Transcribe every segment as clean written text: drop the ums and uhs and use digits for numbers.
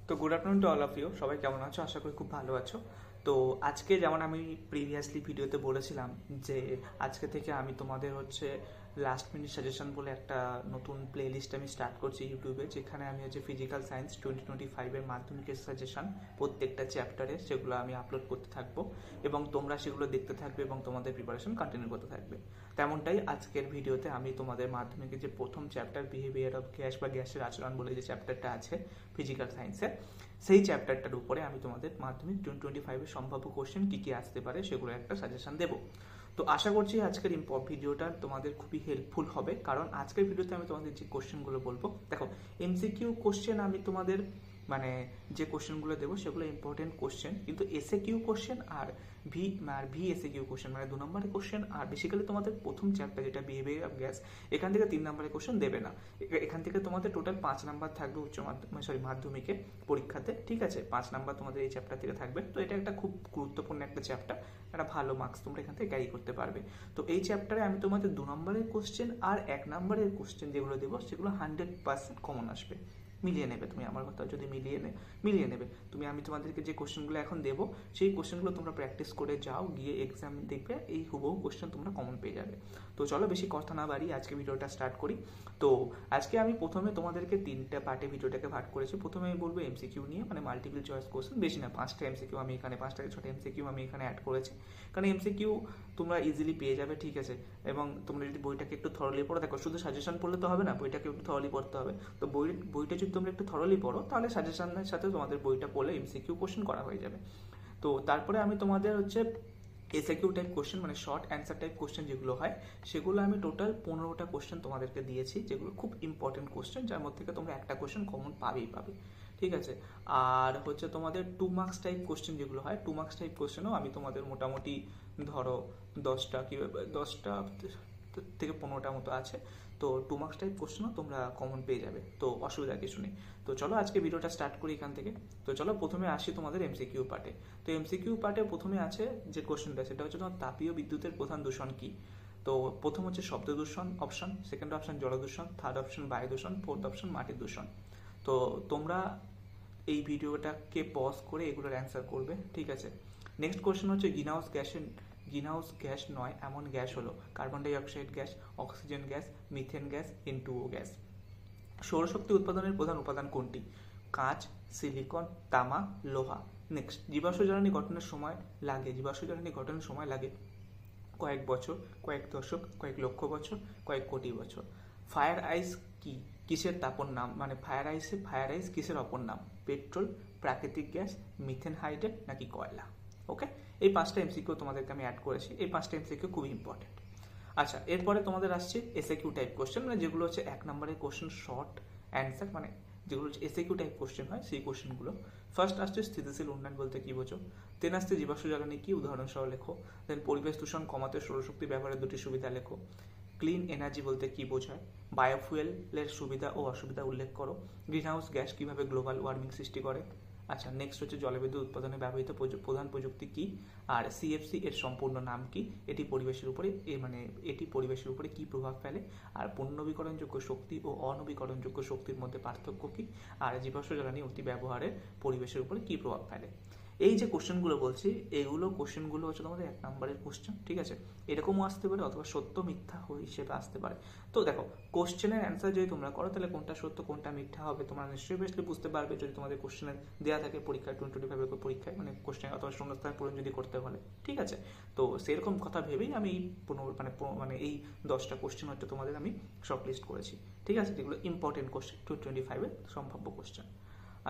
তো good afternoon to all of you, সবাই কেমন আছো? আশা করি খুব ভালো আছো। তো আজকে যেমন আমি প্রিভিয়াসলি ভিডিওতে বলেছিলাম যে আজকে থেকে আমি তোমাদের লাস্ট মিনিট সাজেশন বলে একটা নতুন প্লে লিস্ট আমি স্টার্ট করছি ইউটিউবে, যেখানে আমি ফিজিক্যাল সায়েন্স 2025-এর মাধ্যমিকের সাজেশন প্রত্যেকটা চ্যাপ্টারে সেগুলো আমি আপলোড করতে থাকবো এবং তোমরা সেগুলো দেখতে থাকবে এবং তোমাদের প্রিপারেশন কন্টিনিউ করতে থাকবে। তেমনটাই আজকের ভিডিওতে আমি তোমাদের মাধ্যমিকের যে প্রথম চ্যাপ্টার বিহেভিয়ার অফ গ্যাস বা গ্যাসের আচরণ বলে যে চ্যাপ্টারটা আছে ফিজিক্যাল সায়েন্সের, সেই চ্যাপ্টারটার উপরে আমি তোমাদের মাধ্যমিক 2025-এর সম্ভাব্য কোশ্চেন কী কী আসতে পারে সেগুলো একটা সাজেশন দেবো। তো আশা করছি আজকের ভিডিওটা তোমাদের খুবই হেল্পফুল হবে, কারণ আজকের ভিডিওতে আমি তোমাদের যে কোশ্চেনগুলো বলবো, দেখো এমসিকিউ কোশ্চেন আমি তোমাদের যে কোশ্চেনগুলো দেবো সেগুলো ইম্পর্টেন্ট কোশ্চেন, কিন্তু এসএ কিউ কোশ্চেন আর ভি এসএ কিউ কোশ্চেন মানে 2 নম্বরের কোশ্চেন, আর বেসিক্যালি তোমাদের প্রথম চ্যাপ্টার যেটা বিহেভিয়ার অফ গ্যাস, এখান থেকে 3 নম্বরের কোশ্চেন দেবে না। এখান থেকে তোমাদের টোটাল 5 নাম্বার থাকবে মাধ্যমিকে পরীক্ষাতে, ঠিক আছে? 5 নাম্বার তোমাদের এই চ্যাপ্টার থেকে থাকবে। তো এটা একটা খুব গুরুত্বপূর্ণ একটা চ্যাপ্টার, একটা ভালো মার্কস তোমরা এখান থেকে ক্যারি করতে পারবে। তো এই চ্যাপ্টারে আমি তোমাদের 2 নম্বরের কোশ্চেন আর 1 নম্বরের কোশ্চেন যেগুলো দেবো সেগুলো 100% কমন আসবে। মিলিয়ে নেবে তুমি আমার কথা, যদি মিলিয়ে নেবে তুমি। আমি তোমাদেরকে যে কোশ্চেনগুলো এখন দেবো সেই কোশ্চেনগুলো তোমরা প্র্যাকটিস করে যাও, গিয়ে এক্সাম দেখবে এই হুবহু কোশ্চেন তোমরা কমন পেয়ে যাবে। তো চলো বেশি কথা না বাড়ি আজকে ভিডিওটা স্টার্ট করি। তো আজকে আমি প্রথমে তোমাদেরকে 3টা পার্টে ভিডিওটাকে ভাগ করেছি। প্রথমে আমি বলবো এমসিকিউ নিয়ে, মানে মাল্টিপল চয়েস কোশ্চেন, বেশি না 5টা এমসিকিউ আমি এখানে 5টা 6টা এমসিকিউ আমি এখানে অ্যাড করেছি, কারণ এমসিকিউ তোমরা ইজিলি পেয়ে যাবে, ঠিক আছে? এবং তোমরা যদি বইটাকে একটু থরলি পড়ো, দেখো শুধু সাজেশন পড়লে তো হবে না, বইটাকে একটু থরলি পড়তে হবে। তো বইটা যদি তোমরা একটু থরলি পড়ো তাহলে সাজেশনের সাথে তোমাদের বইটা পড়লে এমসিকিউ কোশ্চেন করা হয়ে যাবে। তো তারপরে আমি তোমাদের এসএকিউ টাইপ কোশ্চেন মানে শর্ট অ্যান্সার টাইপ কোশ্চেন যেগুলো হয় সেগুলো আমি টোটাল 15টা কোশ্চেন তোমাদেরকে দিয়েছি, যেগুলো খুব ইম্পর্টেন্ট কোশ্চেন, যার মধ্যে থেকে তোমরা একটা কোশ্চেন কমন পাবে, ঠিক আছে? আর তোমাদের 2 মার্কস টাইপ কোশ্চেন যেগুলো হয়, 2 মার্কস টাইপ কোশ্চেনও আমি তোমাদের মোটামুটি ধরো 10টা কি 10টা থেকে 15টা মতো আছে। তো 2 মার্কস টাইপ কোশ্চেনও তোমরা কমন পেয়ে যাবে, তো অসুবিধা কিছু নেই। তো চলো আজকে ভিডিওটা স্টার্ট করি এখান থেকে। তো চলো প্রথমে আসি তোমাদের এমসিকিউ পার্টে। তো এমসিকিউ পার্টে প্রথমে আছে যে কোশ্চেনটা, সেটা তোমার তাপীয় বিদ্যুতের প্রধান দূষণ কি। তো প্রথম শব্দ দূষণ অপশন, সেকেন্ড অপশন জল দূষণ, থার্ড অপশন বায়ু দূষণ, ফোর্থ অপশন মাটির দূষণ। তো তোমরা এই ভিডিওটাকে পজ করে এগুলোর অ্যান্সার করবে, ঠিক আছে? নেক্সট কোশ্চেন গ্রিনহাউস গ্যাস নয় এমন গ্যাস হলো carbon dioxide gas, oxygen gas, methane gas, N2O gas. সৌরশক্তি উৎপাদনের প্রধান উপাদান কোনটি? কাঁচ, সিলিকন, তামা, লোহা। নেক্সট, জীবাশ্ম জ্বালানি গঠনের সময় লাগে কয়েক বছর, কয়েক দশক, কয়েক লক্ষ বছর, কয়েক কোটি বছর। ফায়ার আইস কি কিসের তাপন নাম, মানে ফায়ার আইস কিসের অপর নাম? পেট্রোল, প্রাকৃতিক গ্যাস, মিথেন হাইড্রেট নাকি কয়লা? ওকে, এই 5টা এমসিকিউ তোমাদেরকে আমি অ্যাড করেছি। এই 5টা এমসিকিউ খুবই ইম্পর্টেন্ট। আচ্ছা, এরপরে তোমাদের আসছে এসএকিউ টাইপ কোশ্চেন, মানে যেগুলো 1 নম্বরের কোশ্চেন শর্ট অ্যান্সার, মানে যেগুলো এসএকিউ টাইপ কোশ্চেন হয় সেই কোশ্চেনগুলো। ফার্স্ট আসছে স্থিতিশীল উন্নয়ন বলতে কি বোঝো? দেন আসছে জীবাশ্ম জ্বালানি কি, উদাহরণ সহ লেখো। দেন পরিবেশ দূষণ কমাতে সৌরশক্তি ব্যবহারের 2টি সুবিধা লেখো। ক্লিন এনার্জি বলতে কি বোঝায়? বায়োফুয়েলের সুবিধা ও অসুবিধা উল্লেখ করো। গ্রিনহাউস গ্যাস কিভাবে গ্লোবাল ওয়ার্মিং সৃষ্টি করে। আচ্ছা, নেক্সট জলবিদ্যুৎ উৎপাদনে ব্যবহৃত প্রধান প্রযুক্তি কি, আর সিএফসি এর সম্পূর্ণ নাম কি, এটি পরিবেশের উপরে কি প্রভাব ফেলে, আর পুনর্নবীকরণযোগ্য শক্তি ও অনবীকরণযোগ্য শক্তির মধ্যে পার্থক্য কি, আর জীবাশ্ম জ্বালানি অতি ব্যবহারে পরিবেশের উপরে কি প্রভাব ফেলে। এই যে কোশ্চেনগুলো বলছি, এইগুলো কোশ্চেনগুলো তোমাদের 1 নম্বরের কোশ্চেন, ঠিক আছে? এরকমও আসতে পারে অথবা সত্য মিথ্যা হিসেবে আসতে পারে। তো দেখো, কোশ্চেনের অ্যান্সার যদি তোমরা করো তাহলে কোনটা সত্য কোনটা মিথ্যা হবে তোমরা নিশ্চয়ই বেশি বুঝতে পারবে, যদি তোমাদের কোশ্চেনের দেওয়া থাকে পরীক্ষায় 2025 পরীক্ষায়, মানে কোশ্চেন অথবা শূন্যস্থান পূরণ যদি করতে বলে, ঠিক আছে? তো সেরকম কথা ভেবেই আমি এই এই 10টা কোশ্চেন তোমাদের আমি শর্ট লিস্ট করেছি, ঠিক আছে? যেগুলো ইম্পর্টেন্ট কোশ্চেন 2025-এর সম্ভাব্য কোশ্চেন।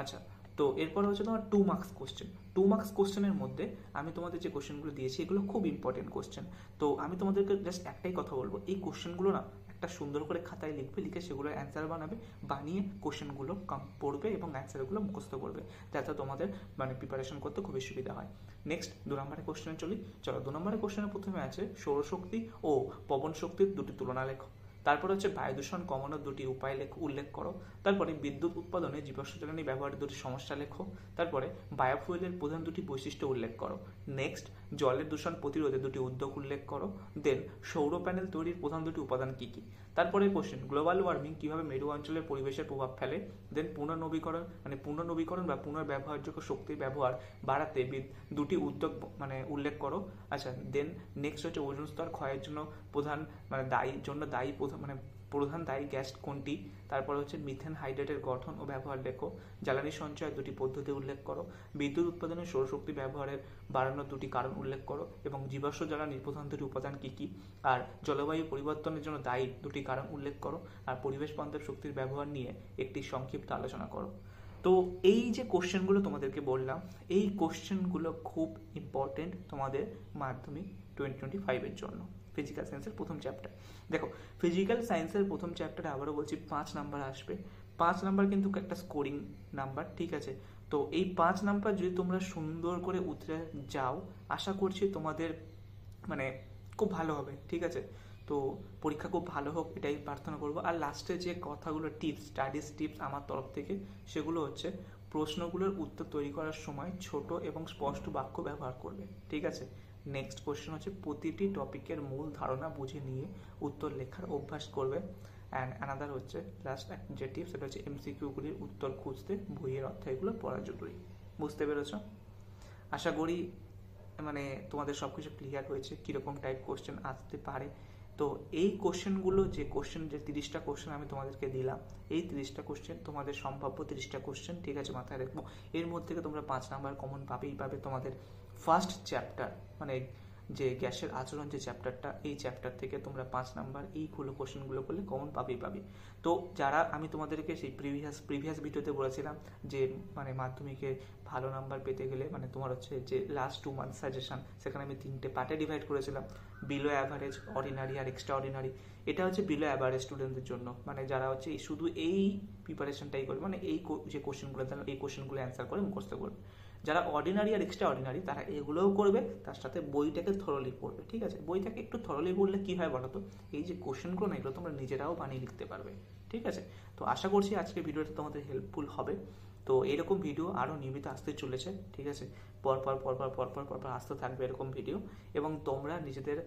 আচ্ছা, তো এরপর তোমার 2 মার্কস কোশ্চেন। 2 মার্কস কোশ্চেনের মধ্যে আমি তোমাদের যে কোশ্চেনগুলো দিয়েছি এগুলো খুব ইম্পর্টেন্ট কোশ্চেন। তো আমি তোমাদেরকে জাস্ট একটাই কথা বলবো, এই কোশ্চেনগুলো না একটা সুন্দর করে খাতায় লিখে সেগুলো অ্যান্সার বানিয়ে কোশ্চেনগুলো পড়বে এবং অ্যান্সারগুলো মুখস্থ করবে, যাতে তোমাদের প্রিপারেশন করতে খুবই সুবিধা হয়। নেক্সট 2 নম্বরের কোশ্চেনে চলো 2 নম্বরের কোশ্চেনের প্রথমে আছে সৌরশক্তি ও পবন শক্তির 2টি তুলনা লেখো। তারপর হচ্ছে বায়ু দূষণ কমানোর দুটি উপায় উল্লেখ করো। তারপরে বিদ্যুৎ উৎপাদনে জীবাশ্ম জ্বালানি ব্যবহারের দুটি সমস্যা লেখো। তারপরে বায়োফুয়েলের প্রধান দুটি বৈশিষ্ট্য উল্লেখ করো। নেক্সট, জলের দূষণ প্রতিরোধে দুটি উদ্যোগ উল্লেখ করো। দেন, সৌর প্যানেল তৈরির প্রধান দুটি উপাদান কি কি। তারপরে কোশ্চেন, গ্লোবাল ওয়ার্মিং কিভাবে মেরু অঞ্চলের পরিবেশের প্রভাব ফেলে। দেন, পুনর্নবীকরণ বা পুনর্ব্যবহারযোগ্য শক্তির ব্যবহার বাড়াতে দুটি উদ্যোগ উল্লেখ করো। আচ্ছা, দেন নেক্সট হচ্ছে ওজোন স্তর ক্ষয়ের জন্য প্রধান দায়ী গ্যাস কোনটি। তারপর হচ্ছে মিথেন হাইড্রেটের গঠন ও ব্যবহার লেখো। জ্বালানি সঞ্চয়ের দুটি পদ্ধতি উল্লেখ করো। বিদ্যুৎ উৎপাদনে সৌরশক্তি ব্যবহারের বাড়ানোর দুটি কারণ উল্লেখ করো এবং জীবাশ্ম জ্বালানির প্রধান দুটি উপাদান কি কি। আর জলবায়ু পরিবর্তনের জন্য দায়ী দুটি কারণ উল্লেখ করো। আর পরিবেশ বান্ধব শক্তির ব্যবহার নিয়ে একটি সংক্ষিপ্ত আলোচনা করো। তো এই যে কোশ্চেনগুলো তোমাদেরকে বললাম, এই কোশ্চেনগুলো খুব ইম্পর্টেন্ট তোমাদের মাধ্যমিক 2025-এর জন্য। ফিজিক্যাল সায়েন্সের প্রথম চ্যাপ্টার, দেখো ফিজিক্যাল সায়েন্সের প্রথম চ্যাপ্টারে আবারও বলছি 5 নাম্বার আসবে। 5 নাম্বার কিন্তু একটা স্কোরিং নাম্বার, ঠিক আছে। তো এই 5 নাম্বার যদি তোমরা সুন্দর করে উতরে যাও, আশা করছি তোমাদের খুব ভালো হবে, ঠিক আছে। তো পরীক্ষা খুব ভালো হোক এটাই প্রার্থনা করবো। আর লাস্টে যে কথাগুলো স্টাডিজ টিপস আমার তরফ থেকে, সেগুলো হচ্ছে প্রশ্নগুলোর উত্তর তৈরি করার সময় ছোট এবং স্পষ্ট বাক্য ব্যবহার করবে, ঠিক আছে। নেক্সট কোশ্চেন হচ্ছে প্রতিটি টপিকের মূল ধারণা বুঝে নিয়ে উত্তর লেখার অভ্যাস করবে। অ্যান্ড অ্যানাদার হচ্ছে লাস্ট যে টিপস, সেটা হচ্ছে এমসিকিউগুলির উত্তর খুঁজতে বইয়ের অধ্যায়গুলো পড়া জরুরি। বুঝতে পেরেছ? আশা করি তোমাদের সব কিছু ক্লিয়ার হয়েছে কীরকম টাইপ কোশ্চেন আসতে পারে। তো এই কোশ্চেনগুলো যে 30টা কোশ্চেন আমি তোমাদেরকে দিলাম, এই 30টা কোশ্চেন তোমাদের সম্ভাব্য 30টা কোশ্চেন, ঠিক আছে, মাথায় রাখবো। এর মধ্যে থেকে তোমরা 5 নাম্বার কমন পাবে তোমাদের ফার্স্ট চ্যাপ্টার যে গ্যাসের আচরণ যে চ্যাপ্টারটা, এই চ্যাপ্টার থেকে তোমরা 5 নাম্বার এইগুলো কোশ্চেনগুলো করলে কমন পাবে। তো যারা আমি তোমাদেরকে সেই প্রিভিয়াস ভিডিওতে বলেছিলাম যে মাধ্যমিকে ভালো নাম্বার পেতে গেলে তোমার হচ্ছে যে লাস্ট 2 মান্থ সাজেশন, সেখানে আমি 3টে পার্টে ডিভাইড করেছিলাম, বিলো অ্যাভারেজ, অর্ডিনারি আর এক্সট্রা অর্ডিনারি। এটা হচ্ছে বিলো অ্যাভারেজ স্টুডেন্টদের জন্য, যারা হচ্ছে শুধু এই প্রিপারেশনটাই করবে, এই যে কোশ্চেনগুলো দেন এই কোশ্চেনগুলো অ্যান্সার করে মুখস্থ করবে। যারা অর্ডিনারি আর এক্সট্রা অর্ডিনারি তারা এগুলোও করবে, তার সাথে বইটাকে থরলি পড়বে, ঠিক আছে। বইটাকে একটু থরলি পড়লে কি হয় বলো তো, এই যে কোশ্চেনগুলো না, এগুলো তোমরা নিজেরাও বানিয়ে লিখতে পারবে, ঠিক আছে। তো আশা করছি আজকের ভিডিওটা তোমাদের হেল্পফুল হবে। তো এরকম ভিডিও আরও নিয়মিত আসতে চলেছে, ঠিক আছে। পরপর আসতে থাকবে এরকম ভিডিও। এবং তোমরা নিজেদের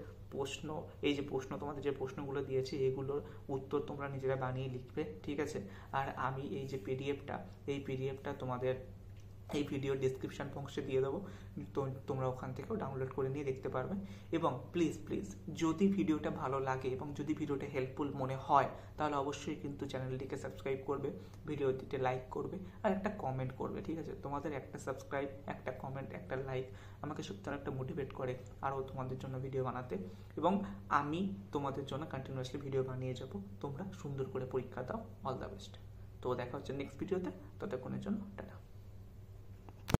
তোমাদের যে প্রশ্নগুলো দিয়েছি এগুলোর উত্তর তোমরা নিজেরা বানিয়ে লিখবে, ঠিক আছে। আর আমি এই যে পিডিএফটা তোমাদের এই ভিডিও ডিসক্রিপশন বক্সে দিয়ে দেবো, তো তোমরা ওখান থেকেও ডাউনলোড করে নিয়ে দেখতে পারবে। এবং প্লিজ যদি ভিডিওটা ভালো লাগে এবং যদি ভিডিওটা হেল্পফুল মনে হয়, তাহলে অবশ্যই কিন্তু চ্যানেলটিকে সাবস্ক্রাইব করবে, ভিডিওটিতে লাইক করবে আর একটা কমেন্ট করবে, ঠিক আছে। তোমাদের একটা সাবস্ক্রাইব, একটা কমেন্ট, একটা লাইক আমাকে সত্যি একটা মোটিভেট করে আরও তোমাদের জন্য ভিডিও বানাতে, এবং আমি তোমাদের জন্য কন্টিনিউয়াসলি ভিডিও বানিয়ে যাব। তোমরা সুন্দর করে পরীক্ষা দাও। All the best. তো দেখা হচ্ছে নেক্সট ভিডিওতে, ততক্ষণের জন্য টাটা।